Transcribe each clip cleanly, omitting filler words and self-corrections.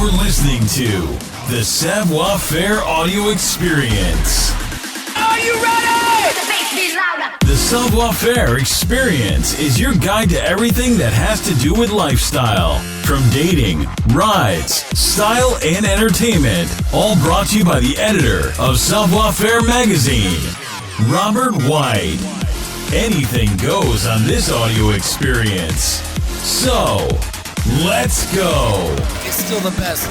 You're listening to the Savoir Faire audio experience. Are you ready? The Savoir Faire experience is your guide to everything that has to do with lifestyle. From dating, rides, style, and entertainment. All brought to you by the editor of Savoir Faire magazine, Robert White. Anything goes on this audio experience. So, let's go. It's still the best.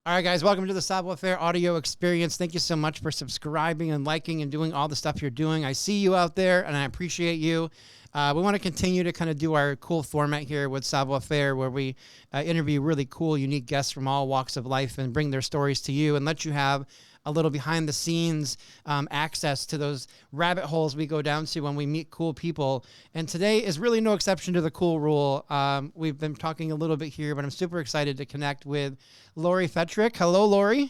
All right, guys, welcome to the Savoir Faire audio experience. Thank you so much for subscribing and liking and doing all the stuff you're doing. I see you out there, and I appreciate you. We want to continue to kind of do our cool format here with Savoir Faire, where we interview really cool, unique guests from all walks of life and bring their stories to you and let you have a little behind-the-scenes access to those rabbit holes we go down to when we meet cool people. And today is really no exception to the cool rule. We've been talking a little bit here, but I'm super excited to connect with Lori Fetrick. Hello, Lori.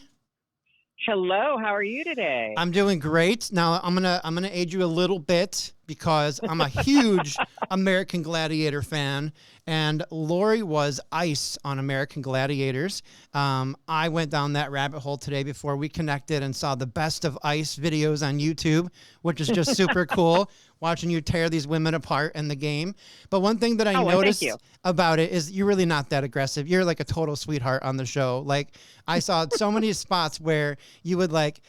Hello, how are you today? I'm doing great. Now I'm gonna aid you a little bit because I'm a huge American Gladiator fan, and Lori was Ice on American Gladiators. I went down that rabbit hole today before we connected and saw the best of Ice videos on YouTube, which is just super cool. Watching you tear these women apart in the game. But one thing that I noticed about it is you're really not that aggressive. You're like a total sweetheart on the show. Like I saw so many spots where you would like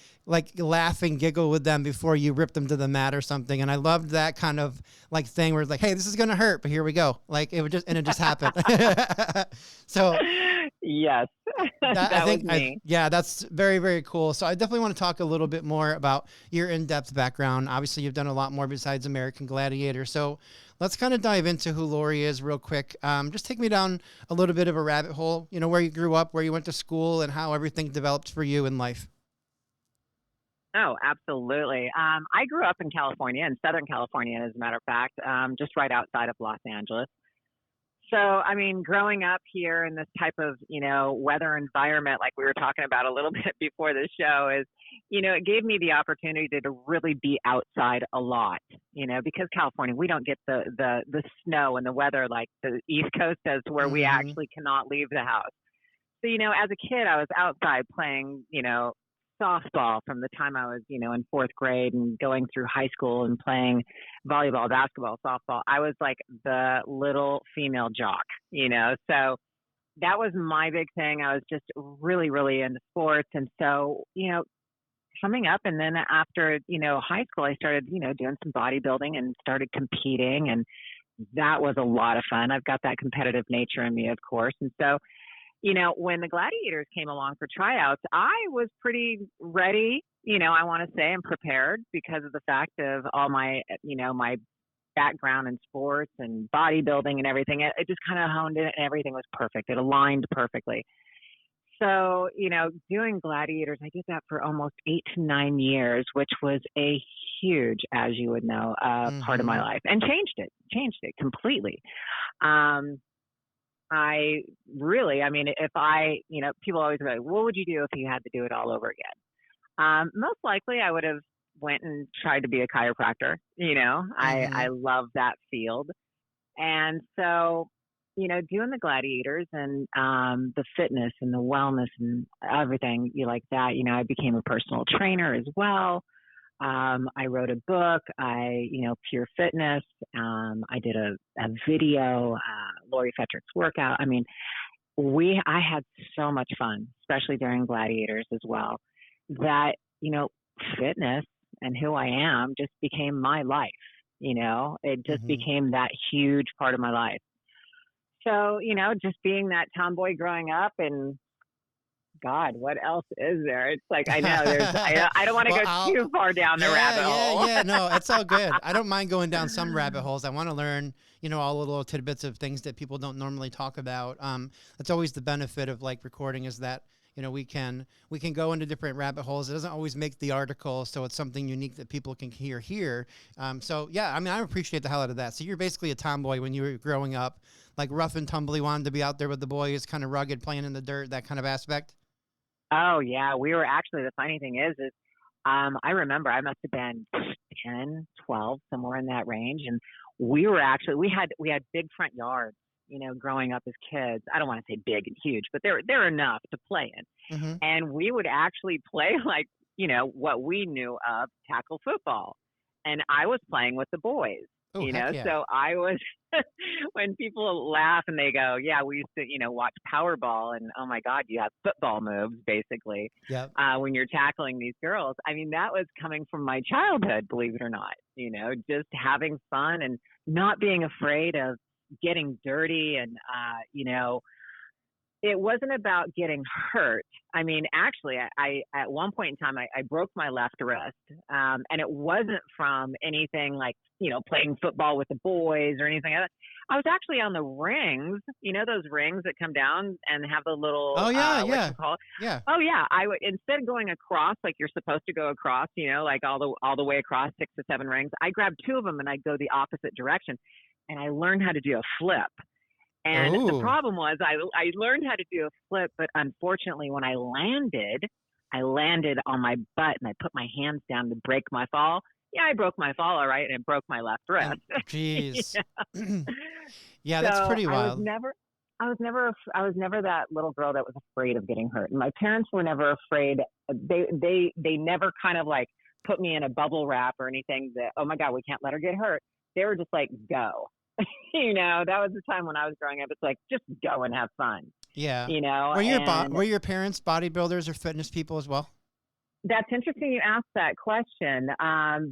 laugh and giggle with them before you rip them to the mat or something. And I loved that kind of like thing where it's like, hey, this is going to hurt, but here we go. Like it just happened. So yes, that was me. Yeah, that's very, very cool. So I definitely want to talk a little bit more about your in-depth background. Obviously, you've done a lot more besides American Gladiator. So let's kind of dive into who Lori is real quick. Just take me down a little bit of a rabbit hole, you know, where you grew up, where you went to school, and how everything developed for you in life. Oh, absolutely. I grew up in California, in Southern California, as a matter of fact, just right outside of Los Angeles. So, I mean, growing up here in this type of, weather environment, like we were talking about a little bit before the show, is, it gave me the opportunity to really be outside a lot, because California, we don't get the snow and the weather like the East Coast does, where we actually cannot leave the house. So, as a kid, I was outside playing, softball from the time I was, in fourth grade and going through high school and playing volleyball, basketball, softball. I was like the little female jock, so that was my big thing. I was just really, really into sports. And so, coming up and then after, high school, I started, doing some bodybuilding and started competing. And that was a lot of fun. I've got that competitive nature in me, of course. And so, when the Gladiators came along for tryouts, I was pretty ready, I want to say, and prepared because of the fact of all my, my background in sports and bodybuilding and everything. It just kind of honed in and everything was perfect. It aligned perfectly. So, doing Gladiators, I did that for almost 8 to 9 years, which was a huge, as you would know, part of my life, and changed it completely. If people always go, what would you do if you had to do it all over again? Most likely I would have went and tried to be a chiropractor. I love that field. And so, doing the Gladiators and the fitness and the wellness and everything like that, I became a personal trainer as well. I wrote a book, Pure Fitness. I did a video, Lori Fetrick's workout. I mean, I had so much fun, especially during Gladiators as well, that, fitness and who I am just became my life. It just became that huge part of my life. So, just being that tomboy growing up and God, what else is there? It's like, I know I don't want to go too far down the rabbit hole. Yeah, no, it's all good. I don't mind going down some rabbit holes. I want to learn, all the little tidbits of things that people don't normally talk about. That's always the benefit of like recording is that, we can go into different rabbit holes. It doesn't always make the article, so it's something unique that people can hear here. So yeah, I mean, I appreciate the hell out of that. So you're basically a tomboy when you were growing up, like rough and tumbly, wanted to be out there with the boys, kind of rugged, playing in the dirt, that kind of aspect. Oh yeah, we were actually, the funny thing is I remember I must have been 10, 12, somewhere in that range. And we had big front yards. growing up as kids. I don't want to say big and huge, but they're enough to play in. Mm-hmm. And we would actually play like, what we knew of tackle football. And I was playing with the boys, Oh, heck yeah. so I was, when people laugh and they go, yeah, we used to, watch Powerball and, oh my God, you have football moves basically. Yep. When you're tackling these girls. I mean, that was coming from my childhood, believe it or not, just having fun and not being afraid of getting dirty. And, it wasn't about getting hurt. I mean, actually, I at one point in time, I broke my left wrist, and it wasn't from anything like, playing football with the boys or anything like that. I was actually on the rings, those rings that come down and have the little, Oh, yeah, what yeah. you call it? Yeah. Oh, yeah. I would, instead of going across like you're supposed to go across, like all the way across 6 to 7 rings, I grabbed 2 of them and I'd go the opposite direction. And I learned how to do a flip. And the problem was I learned how to do a flip, but unfortunately when I landed on my butt and I put my hands down to break my fall. Yeah, I broke my fall, all right, and it broke my left wrist. Jeez. Yeah, Yeah, that's so pretty wild. I was never that little girl that was afraid of getting hurt. And my parents were never afraid. They never kind of like put me in a bubble wrap or anything that, oh my God, we can't let her get hurt. They were just like, go. That was the time when I was growing up. It's like, just go and have fun. Yeah. Were your parents bodybuilders or fitness people as well? That's interesting you asked that question,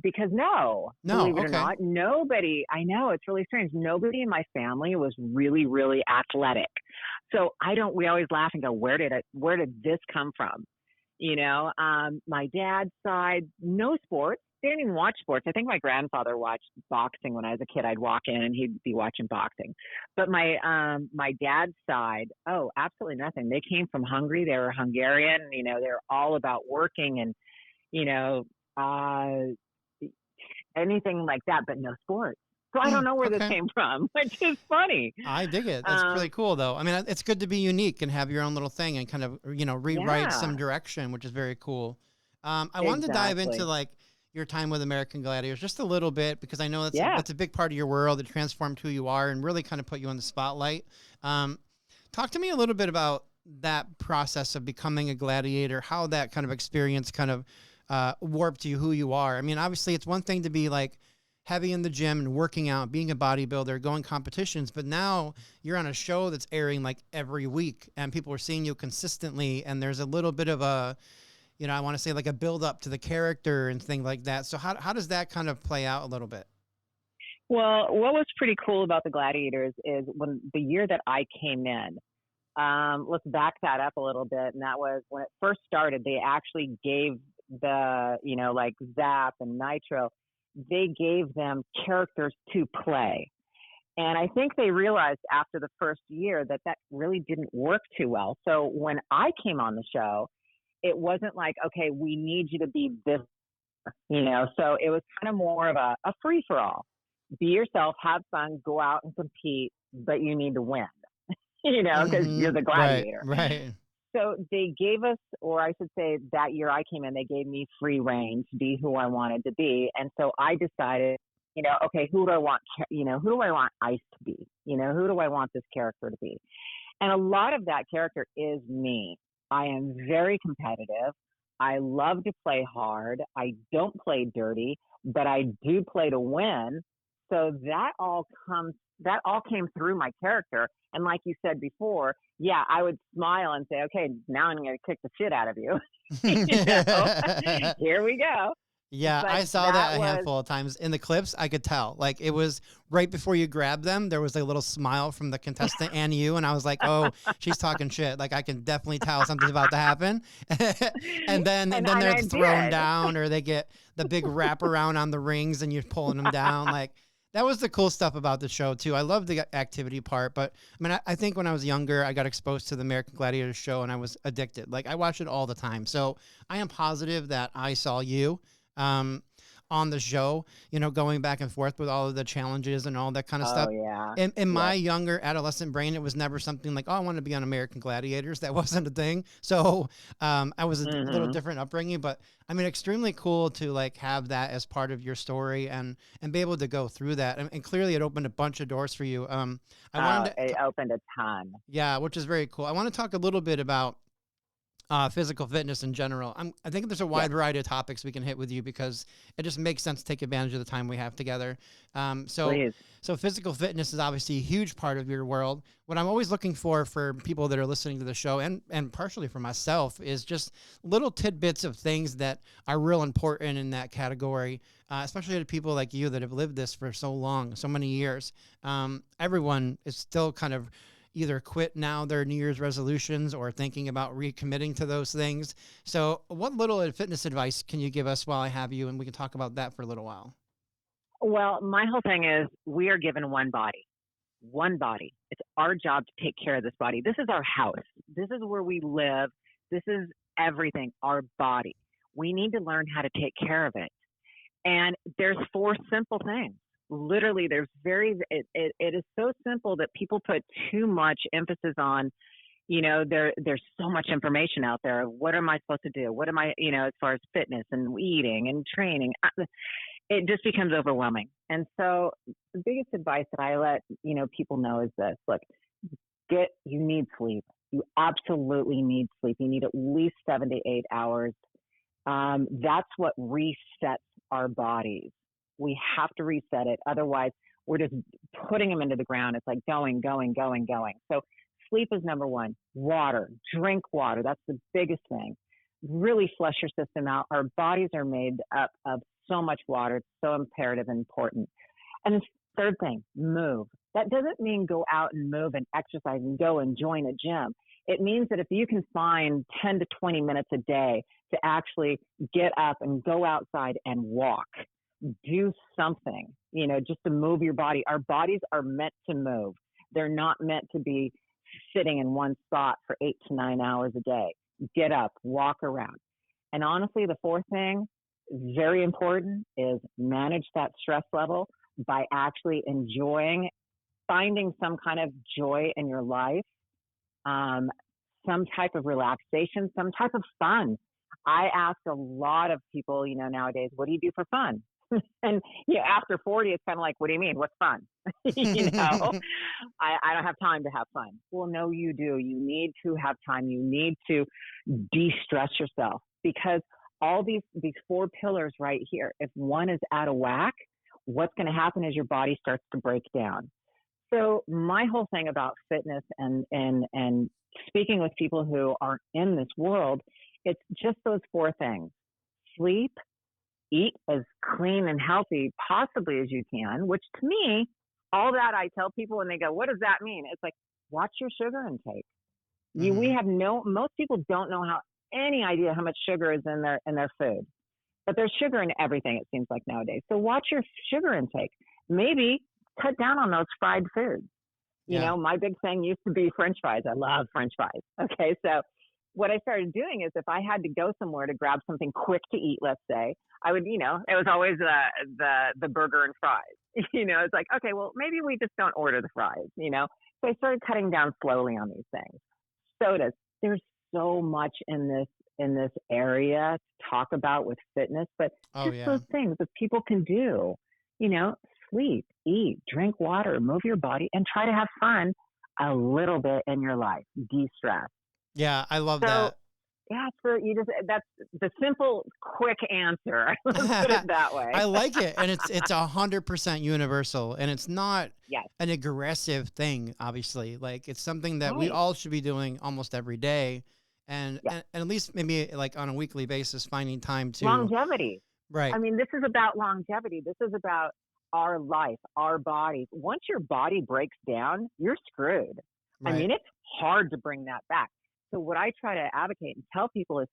because believe it or not, nobody, I know it's really strange. Nobody in my family was really, really athletic. So we always laugh and go, where did this come from? My dad's side, no sports. They didn't even watch sports. I think my grandfather watched boxing when I was a kid. I'd walk in and he'd be watching boxing. But my dad's side, oh, absolutely nothing. They came from Hungary. They were Hungarian. They were all about working and, anything like that, but no sports. So I don't know where this came from, which is funny. I dig it. That's really cool, though. I mean, it's good to be unique and have your own little thing and kind of, rewrite some direction, which is very cool. I wanted to dive into like your time with American Gladiators just a little bit, because I know that's a big part of your world. It transformed who you are and really kind of put you on the spotlight. Talk to me a little bit about that process of becoming a gladiator, how that kind of experience kind of warped you, who you are. I mean, obviously it's one thing to be like heavy in the gym and working out, being a bodybuilder, going competitions, but now you're on a show that's airing like every week and people are seeing you consistently, and there's a little bit of a, I want to say like a build up to the character and things like that. So how does that kind of play out a little bit? Well, what was pretty cool about the Gladiators is when the year that I came in, let's back that up a little bit. And that was when it first started, they actually gave the, like Zap and Nitro, they gave them characters to play. And I think they realized after the first year that really didn't work too well. So when I came on the show, it wasn't like, okay, we need you to be this, so it was kind of more of a free for all. Be yourself, have fun, go out and compete, but you need to win, because you're the gladiator. Right. So they gave us, or I should say that year I came in, they gave me free reign to be who I wanted to be. And so I decided, okay, who do I want Ice to be? Who do I want this character to be? And a lot of that character is me. I am very competitive. I love to play hard. I don't play dirty, but I do play to win. So that all came through my character. And like you said before, I would smile and say, okay, now I'm going to kick the shit out of you. Here we go. Yeah, But I saw that a handful of times in the clips. I could tell, like, it was right before you grabbed them. There was a little smile from the contestant and you, and I was like, "Oh, she's talking shit." Like, I can definitely tell something's about to happen. and then they're thrown down, or they get the big wraparound on the rings, and you're pulling them down. Like, that was the cool stuff about the show too. I love the activity part, but I mean, I think when I was younger, I got exposed to the American Gladiators show, and I was addicted. Like, I watched it all the time. So I am positive that I saw you. on the show, going back and forth with all of the challenges and all that kind of stuff. Yeah. In my younger adolescent brain, it was never something like, oh, I want to be on American Gladiators. That wasn't a thing. So I was a little different upbringing, but I mean, extremely cool to like have that as part of your story and be able to go through that. And clearly it opened a bunch of doors for you. It opened a ton. Yeah, which is very cool. I want to talk a little bit about physical fitness in general. I think there's a wide variety of topics we can hit with you because it just makes sense to take advantage of the time we have together. So physical fitness is obviously a huge part of your world. What I'm always looking for people that are listening to the show and partially for myself is just little tidbits of things that are real important in that category, especially to people like you that have lived this for so long, so many years. Everyone is still kind of either quit now their New Year's resolutions or thinking about recommitting to those things. So what little fitness advice can you give us while I have you, and we can talk about that for a little while? Well, my whole thing is we are given one body. It's our job to take care of this body. This is our house. This is where we live. This is everything, our body. We need to learn how to take care of it. And there's 4 simple things. Literally, it is so simple that people put too much emphasis on, there's so much information out there. What am I supposed to do? What am I, as far as fitness and eating and training, it just becomes overwhelming. And so the biggest advice that I let, people know is this: look, you need sleep. You absolutely need sleep. You need at least 7 to 8 hours. That's what resets our bodies. We have to reset it. Otherwise, we're just putting them into the ground. It's like going. So sleep is number 1. Water, drink water. That's the biggest thing. Really flush your system out. Our bodies are made up of so much water. It's so imperative and important. And the third thing, move. That doesn't mean go out and move and exercise and go and join a gym. It means that if you can find 10 to 20 minutes a day to actually get up and go outside and walk, do something, just to move your body. Our bodies are meant to move. They're not meant to be sitting in one spot for 8 to 9 hours a day. Get up, walk around. And honestly, the 4th thing, very important, is manage that stress level by actually finding some kind of joy in your life, some type of relaxation, some type of fun. I ask a lot of people, nowadays, what do you do for fun? And after 40, it's kind of like, what do you mean? What's fun? I don't have time to have fun. Well, no, you do. You need to have time. You need to de-stress yourself, because all these 4 pillars right here, if one is out of whack, what's going to happen is your body starts to break down. So my whole thing about fitness and speaking with people who aren't in this world, it's just those 4 things: sleep, eat as clean and healthy possibly as you can, which to me, all that I tell people and they go, what does that mean? It's like, watch your sugar intake. Most people don't know any idea how much sugar is in their food, but there's sugar in everything, it seems like nowadays. So watch your sugar intake. Maybe cut down on those fried foods. My big thing used to be French fries. I love French fries. Okay. So what I started doing is if I had to go somewhere to grab something quick to eat, let's say, I would, it was always the burger and fries. It's like, okay, well, maybe we just don't order the fries, So I started cutting down slowly on these things. Sodas. There's so much in this area to talk about with fitness, but those things that people can do, sleep, eat, drink water, move your body, and try to have fun a little bit in your life. De-stress. Yeah, I love that. Yeah, that's the simple, quick answer. Let's put it that way. I like it. And it's 100% universal, and it's not an aggressive thing, obviously. Like, it's something that we all should be doing almost every day. And at least maybe like on a weekly basis, finding time to longevity. Right. I mean, this is about longevity. This is about our life, our bodies. Once your body breaks down, you're screwed. Right. I mean, it's hard to bring that back. So what I try to advocate and tell people is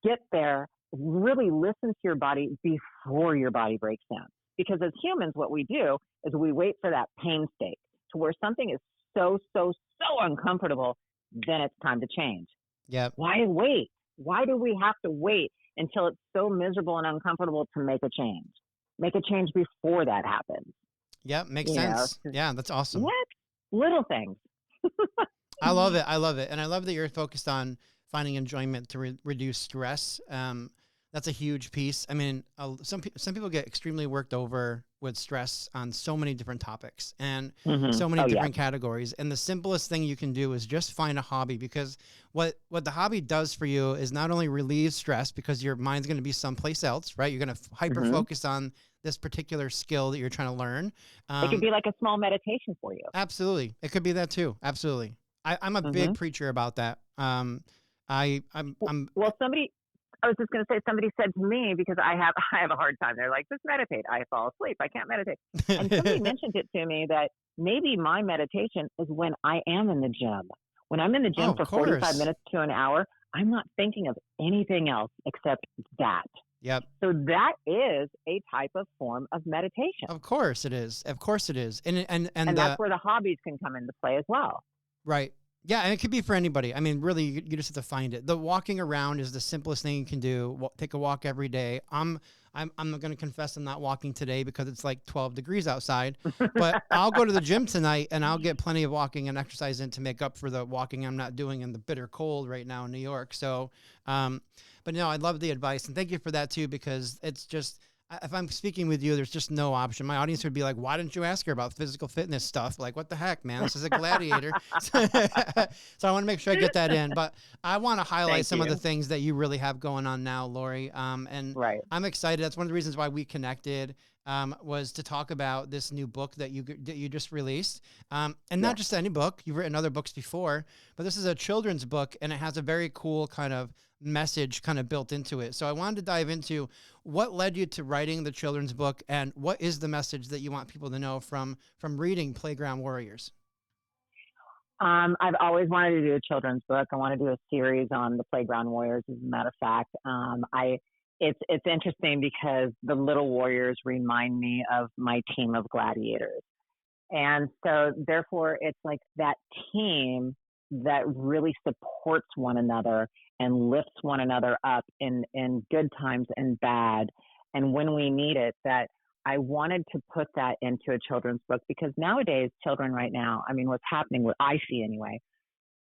get there, really listen to your body before your body breaks down. Because as humans, what we do is we wait for that pain state to where something is so uncomfortable, then it's time to change. Yep. Why wait? Why do we have to wait until it's so miserable and uncomfortable to make a change? make a change before that happens. Yep, makes sense. Yeah, that's awesome. What? Little things. I love it. I love it. And I love that you're focused on finding enjoyment to reduce stress. That's a huge piece. I mean, some people get extremely worked over with stress on so many different topics and so many different categories. And the simplest thing you can do is just find a hobby, because what the hobby does for you is not only relieve stress, because your mind's going to be someplace else, right? You're going to hyper focus on this particular skill that you're trying to learn. It could be like a small meditation for you. Absolutely. It could be that too. Absolutely. I'm a big preacher about that. Well, I was just going to say, somebody said to me, because I have a hard time. They're like, just meditate. I fall asleep. I can't meditate. And somebody mentioned it to me that maybe my meditation is when I am in the gym. When I'm in the gym for 45 minutes to an hour, I'm not thinking of anything else except that. Yep. So that is a type of form of meditation. Of course it is. Of course it is. And that's where the hobbies can come into play as well. Right. Yeah, and it could be for anybody. I mean, really, you just have to find it. The walking around is the simplest thing you can do. Take a walk every day. I'm going to confess I'm not walking today because it's like 12 degrees outside, but I'll go to the gym tonight and I'll get plenty of walking and exercise in to make up for the walking I'm not doing in the bitter cold right now in New York. So, but no, I love the advice, and thank you for that too, because it's just, if I'm speaking with you, there's just no option. My audience would be like, why didn't you ask her about physical fitness stuff? Like, what the heck, man? This is a gladiator. So I want to make sure I get that in. But I want to highlight some of the things that you really have going on now, Lori. And I'm excited. That's one of the reasons why we connected, was to talk about this new book that you just released. And not just any book. You've written other books before, but this is a children's book, and it has a very cool kind of message kind of built into it. So I wanted to dive into what led you to writing the children's book, and what is the message that you want people to know from reading Playground Warriors? I've always wanted to do a children's book. I want to do a series on the Playground Warriors, as a matter of fact. It's interesting because the little warriors remind me of my team of gladiators. And so therefore it's like that team that really supports one another and lifts one another up in good times and bad. And when we need it, that I wanted to put that into a children's book, because nowadays children right now, I mean, what's happening, what I see anyway,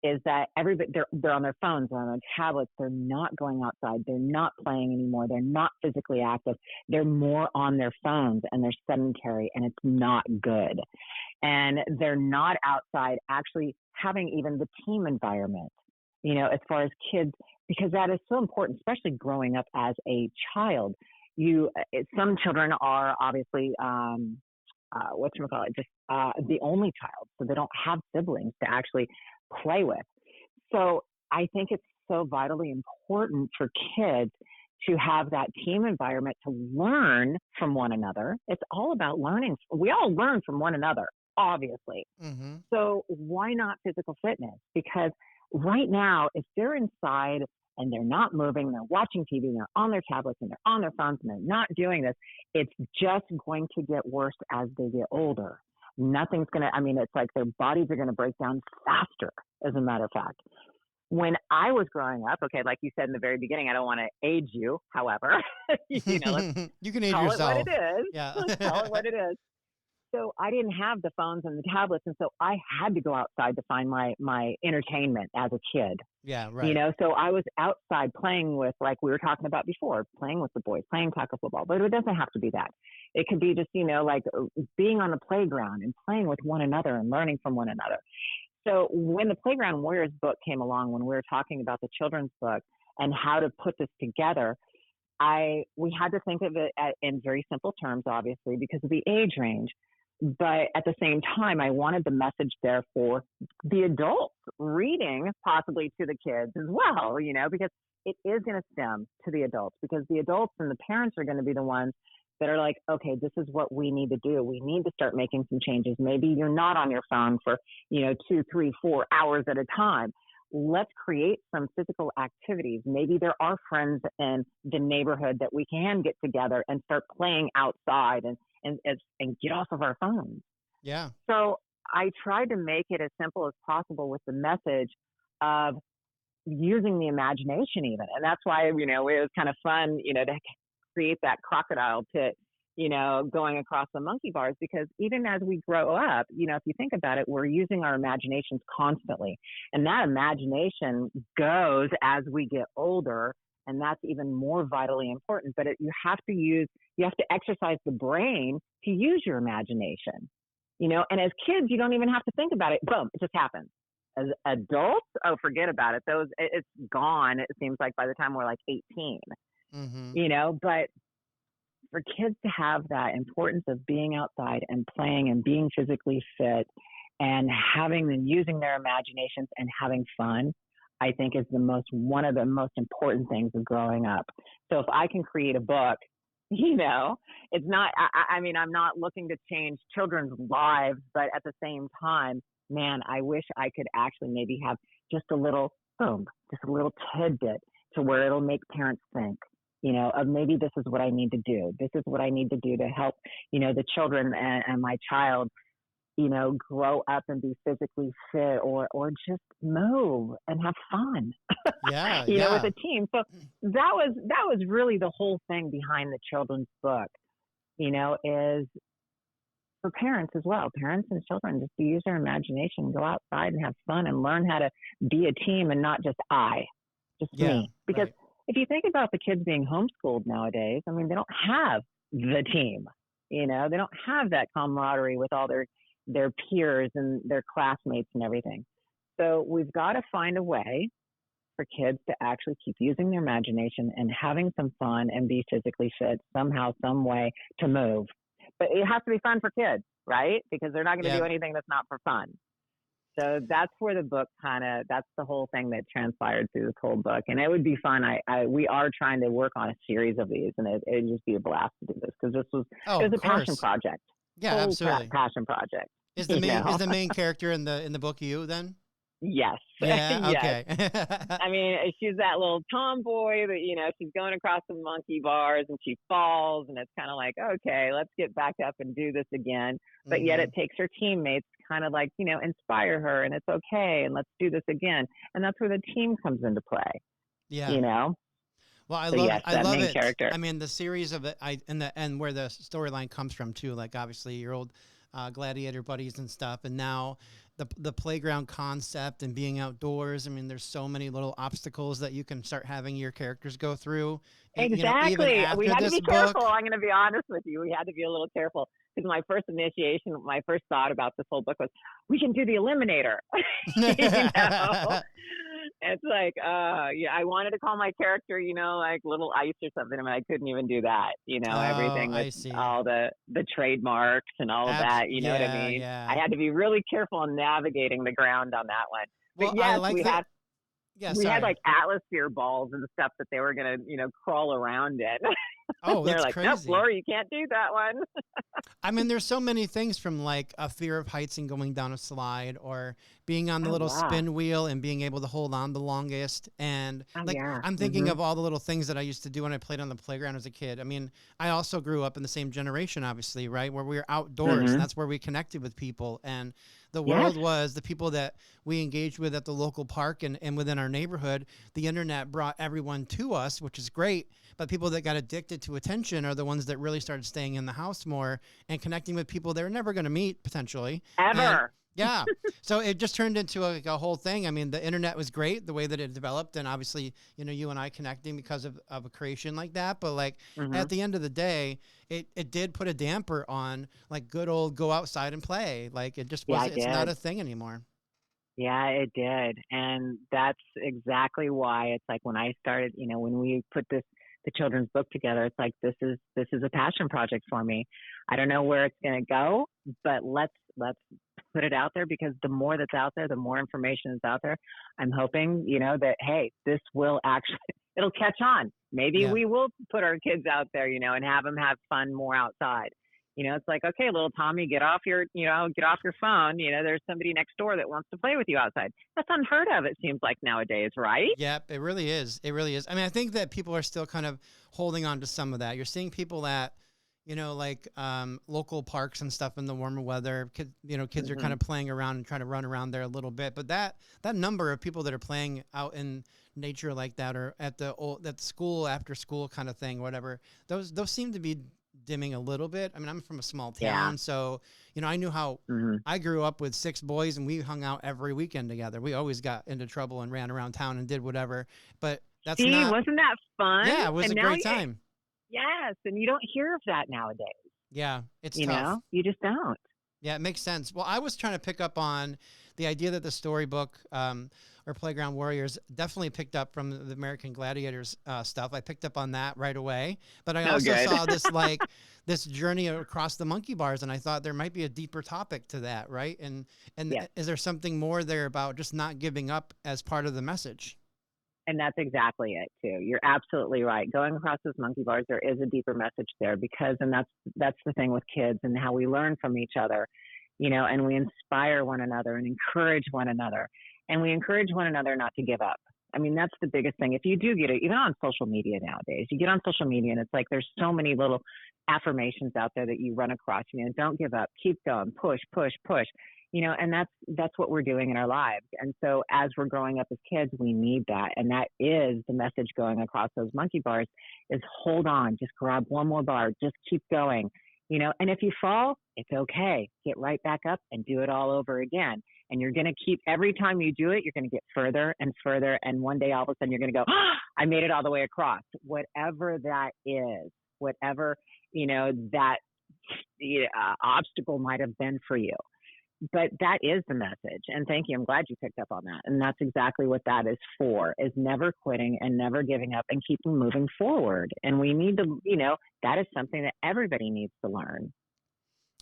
is that everybody, they're on their phones, they're on their tablets, they're not going outside, they're not playing anymore, they're not physically active, they're more on their phones, and they're sedentary, and it's not good. And they're not outside actually having even the team environment, as far as kids, because that is so important, especially growing up as a child. Some children are obviously, the only child, so they don't have siblings to actually play with. So I think it's so vitally important for kids to have that team environment, to learn from one another. It's all about learning. We all learn from one another, obviously. Mm-hmm. So why not physical fitness? Because right now, if they're inside and they're not moving, they're watching TV, and they're on their tablets, and they're on their phones, and they're not doing this, it's just going to get worse as they get older. It's like their bodies are going to break down faster, as a matter of fact. When I was growing up, okay, like you said in the very beginning, I don't want to age you, however, you can age call yourself. It what it is. Yeah. Call it what it is. So I didn't have the phones and the tablets, and so I had to go outside to find my entertainment as a kid. Yeah, right. So I was outside playing with, like we were talking about before, playing with the boys, playing tackle football. But it doesn't have to be that. It could be just, like being on the playground and playing with one another and learning from one another. So when the Playground Warriors book came along, when we were talking about the children's book and how to put this together, we had to think of it in very simple terms, obviously, because of the age range. But at the same time, I wanted the message there for the adults reading, possibly to the kids as well, because it is going to stem to the adults, because the adults and the parents are going to be the ones that are like, okay, this is what we need to do. We need to start making some changes. Maybe you're not on your phone for, 2, 3, 4 hours at a time. Let's create some physical activities. Maybe there are friends in the neighborhood that we can get together and start playing outside and get off of our phones. Yeah. So I tried to make it as simple as possible with the message of using the imagination even. And that's why, it was kind of fun, to create that crocodile pit going across the monkey bars, because even as we grow up, if you think about it, we're using our imaginations constantly. And that imagination goes as we get older. And that's even more vitally important. But you have to exercise the brain to use your imagination, and as kids, you don't even have to think about it. Boom, it just happens. As adults, oh, forget about it. It's gone. It seems like by the time we're like 18, but for kids to have that importance of being outside and playing and being physically fit and having and using their imaginations and having fun, I think is one of the most important things of growing up. So if I can create a book, it's not, I'm not looking to change children's lives, but at the same time, man, I wish I could actually maybe have just a little tidbit to where it'll make parents think, of maybe this is what I need to do. This is what I need to do to help, the children and my child, grow up and be physically fit or just move and have fun, Yeah. with a team. So that was really the whole thing behind the children's book, is for parents as well, parents and children, just to use their imagination, go outside and have fun and learn how to be a team and not just me. Because if you think about the kids being homeschooled nowadays, they don't have the team, they don't have that camaraderie with all their peers and their classmates and everything. So we've got to find a way for kids to actually keep using their imagination and having some fun and be physically fit somehow, some way to move. But it has to be fun for kids, right? Because they're not going to do anything that's not for fun. So that's where the book that's the whole thing that transpired through this whole book. And it would be fun. We are trying to work on a series of these, and it'd just be a blast to do this, because it was a passion project. Yeah, absolutely. Passion project. Is the main character in the book you then? Yes. Yeah. Yes. Okay. She's that little tomboy that, she's going across the monkey bars and she falls, and it's kind of like, okay, let's get back up and do this again. But yet it takes her teammates kind of like, inspire her, and it's okay, and let's do this again. And that's where the team comes into play. Yeah. Well, I love it. Character. The series of it, and where the storyline comes from too. Like obviously your old gladiator buddies and stuff, and now the playground concept and being outdoors. There's so many little obstacles that you can start having your characters go through. Exactly. We had to be careful. Book. I'm going to be honest with you. We had to be a little careful, because my first thought about this whole book was, we can do the Eliminator. It's like, I wanted to call my character, like Little Ice or something. I couldn't even do that. Everything with all the trademarks and all of that. You know what I mean? Yeah. I had to be really careful in navigating the ground on that one. But well, yes, we had like atmosphere balls and stuff that they were going to crawl around in. Oh, that's They're like, crazy. no, Lori, you can't do that one. There's so many things, from like a fear of heights and going down a slide, or being on the little spin wheel and being able to hold on the longest. And I'm thinking of all the little things that I used to do when I played on the playground as a kid. I also grew up in the same generation, obviously, right? Where we were outdoors, and that's where we connected with people. And the world was the people that we engaged with at the local park and within our neighborhood. The internet brought everyone to us, which is great. But people that got addicted to attention are the ones that really started staying in the house more and connecting with people they're never going to meet potentially. Ever. Yeah. So it just turned into a whole thing. The internet was great, the way that it developed, and obviously, you and I connecting because of a creation like that. But like at the end of the day, it did put a damper on like good old go outside and play. Like it just wasn't, it's not a thing anymore. Yeah, it did. And that's exactly why it's like when I started, when we put the children's book together, it's like, this is a passion project for me. I don't know where it's going to go, but let's put it out there, because the more that's out there, the more information is out there. I'm hoping, that, hey, this will actually, it'll catch on. Maybe we will put our kids out there, and have them have fun more outside. It's like, okay, little Tommy, get off your phone. There's somebody next door that wants to play with you outside. That's unheard of, it seems like nowadays, right? Yep, it really is. It really is. I think that people are still kind of holding on to some of that. You're seeing people at, like local parks and stuff in the warmer weather. Kids are kind of playing around and trying to run around there a little bit. But that number of people that are playing out in nature like that, or at the school after school kind of thing, whatever, those seem to be dimming a little bit. I mean, I'm from a small town, Yeah. so, you know, I knew how I grew up with 6 boys and we hung out every weekend together. We always got into trouble and ran around town and did whatever, but that's See, not, wasn't that fun? yeah, it was And a now great time. Yes, and you don't hear of that nowadays. Yeah, it's You tough. know, you just don't. Yeah, it makes sense. Well, I was trying to pick up on the idea that the storybook or Playground Warriors definitely picked up from the American Gladiators stuff. I picked up on that right away. But I also good. saw this this journey across the monkey bars, and I thought there might be a deeper topic to that, right? And Yes. is there something more there about just not giving up as part of the message? And that's exactly it too. You're absolutely right. Going across those monkey bars, there is a deeper message there because, and that's the thing with kids and how we learn from each other, you know, and we inspire one another and encourage one another, and we encourage one another not to give up. I mean, that's the biggest thing. If you do get it, even on social media nowadays, you get on social media and it's like there's so many little affirmations out there that you run across. You know, don't give up, keep going, push, push, push. You know, and that's what we're doing in our lives. And so as we're growing up as kids, we need that. And that is the message going across those monkey bars is hold on, just grab one more bar, just keep going, you know, and if you fall, it's okay. Get right back up and do it all over again. And you're going to keep, every time you do it, you're going to get further and further. And one day, all of a sudden, you're going to go, oh, I made it all the way across. Whatever that is, whatever, you know, that obstacle might have been for you. But that is the message. And thank you. I'm glad you picked up on that. And that's exactly what that is for, is never quitting and never giving up and keeping moving forward. And we need to, you know, that is something that everybody needs to learn.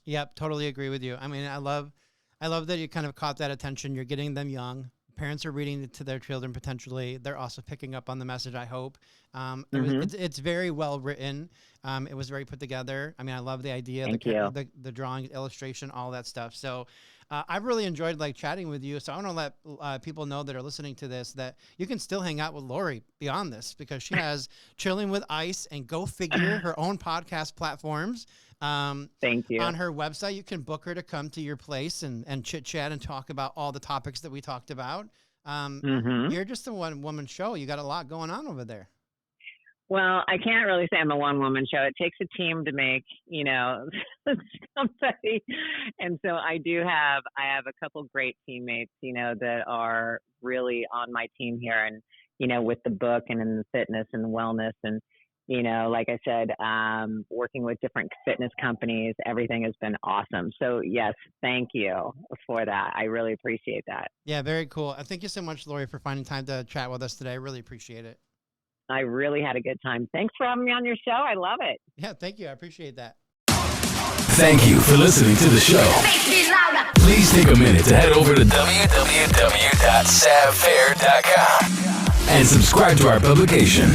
Yep, totally agree with you. I mean, I love that you kind of caught that attention. You're getting them young. Parents are reading it to their children potentially. They're also picking up on the message, I hope. It's very well written. It was very put together. I mean, I love the idea, the drawing, illustration, all that stuff. So I've really enjoyed chatting with you. So I want to let people know that are listening to this that you can still hang out with Lori beyond this because she has Chilling with Ice and Go Figure, her own podcast platforms. Thank you. On her website, you can book her to come to your place and chit chat and talk about all the topics that we talked about. You're just a one-woman show. You got a lot going on over there. Well, I can't really say I'm a one-woman show. It takes a team to make, you know, somebody. And so I have a couple great teammates, you know, that are really on my team here and, you know, with the book and in the fitness and the wellness and, you know, like I said, working with different fitness companies, everything has been awesome. So yes, thank you for that. I really appreciate that. Yeah, very cool. Thank you so much, Lori, for finding time to chat with us today. I really appreciate it. I really had a good time. Thanks for having me on your show. I love it. Yeah, thank you. I appreciate that. Thank you for listening to the show. Please take a minute to head over to www.savfair.com and subscribe to our publication.